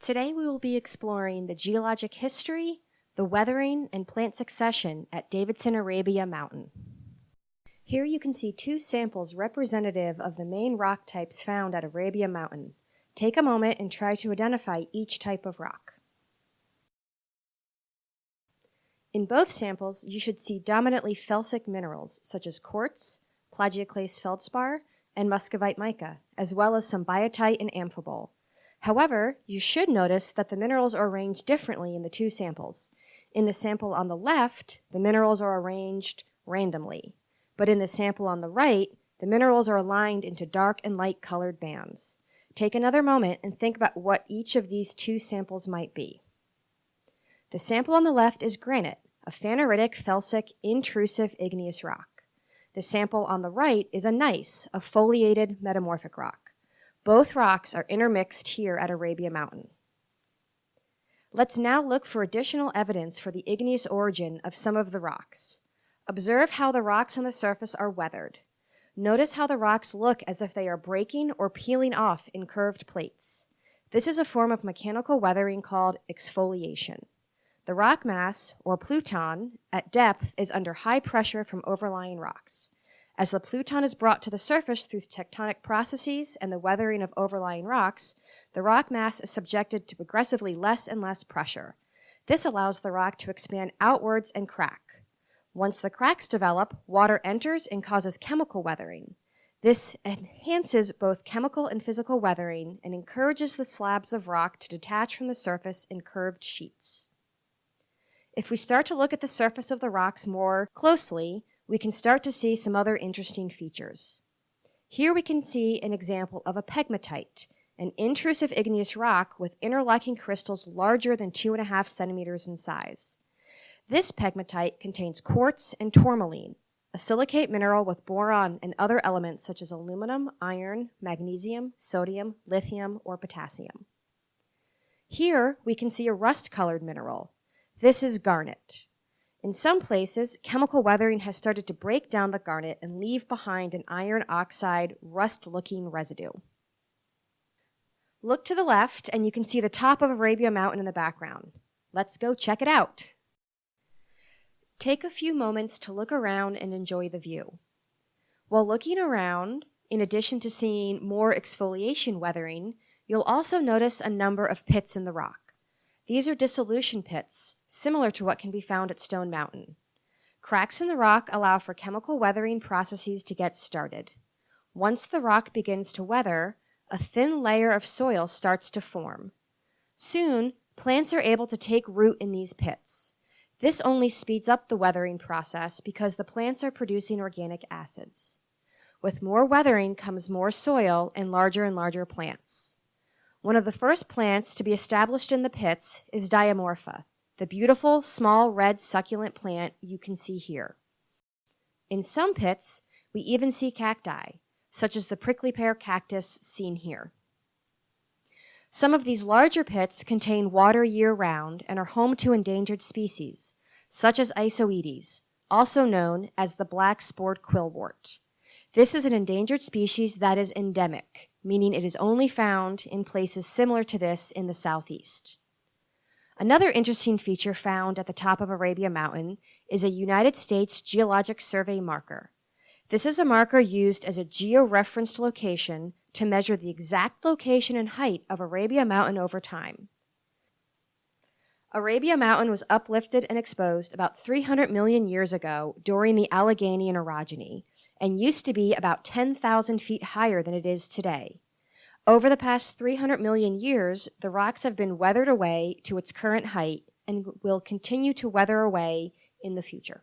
Today we will be exploring the geologic history, the weathering, and plant succession at Davidson Arabia Mountain. Here you can see two samples representative of the main rock types found at Arabia Mountain. Take a moment and try to identify each type of rock. In both samples, you should see dominantly felsic minerals such as quartz, plagioclase feldspar, and muscovite mica, as well as some biotite and amphibole. However, you should notice that the minerals are arranged differently in the two samples. In the sample on the left, the minerals are arranged randomly, but in the sample on the right, the minerals are aligned into dark and light colored bands. Take another moment and think about what each of these two samples might be. The sample on the left is granite, a phaneritic, felsic, intrusive igneous rock. The sample on the right is a gneiss, a foliated metamorphic rock. Both rocks are intermixed here at Arabia Mountain. Let's now look for additional evidence for the igneous origin of some of the rocks. Observe how the rocks on the surface are weathered. Notice how the rocks look as if they are breaking or peeling off in curved plates. This is a form of mechanical weathering called exfoliation. The rock mass, or pluton, at depth is under high pressure from overlying rocks. As the pluton is brought to the surface through tectonic processes and the weathering of overlying rocks, the rock mass is subjected to progressively less and less pressure. This allows the rock to expand outwards and crack. Once the cracks develop, water enters and causes chemical weathering. This enhances both chemical and physical weathering and encourages the slabs of rock to detach from the surface in curved sheets. If we start to look at the surface of the rocks more closely, we can start to see some other interesting features. Here we can see an example of a pegmatite, an intrusive igneous rock with interlocking crystals larger than 2.5 centimeters in size. This pegmatite contains quartz and tourmaline, a silicate mineral with boron and other elements such as aluminum, iron, magnesium, sodium, lithium, or potassium. Here we can see a rust-colored mineral. This is garnet. In some places, chemical weathering has started to break down the garnet and leave behind an iron oxide, rust-looking residue. Look to the left and you can see the top of Arabia Mountain in the background. Let's go check it out. Take a few moments to look around and enjoy the view. While looking around, in addition to seeing more exfoliation weathering, you'll also notice a number of pits in the rock. These are dissolution pits, similar to what can be found at Stone Mountain. Cracks in the rock allow for chemical weathering processes to get started. Once the rock begins to weather, a thin layer of soil starts to form. Soon, plants are able to take root in these pits. This only speeds up the weathering process because the plants are producing organic acids. With more weathering comes more soil and larger plants. One of the first plants to be established in the pits is Diamorpha, the beautiful, small, red succulent plant you can see here. In some pits, we even see cacti, such as the prickly pear cactus seen here. Some of these larger pits contain water year-round and are home to endangered species, such as Isoetes, also known as the black-spored quillwort. This is an endangered species that is endemic, meaning it is only found in places similar to this in the southeast. Another interesting feature found at the top of Arabia Mountain is a United States Geologic Survey marker. This is a marker used as a geo-referenced location to measure the exact location and height of Arabia Mountain over time. Arabia Mountain was uplifted and exposed about 300 million years ago during the Alleghanian orogeny, and used to be about 10,000 feet higher than it is today. Over the past 300 million years, the rocks have been weathered away to its current height and will continue to weather away in the future.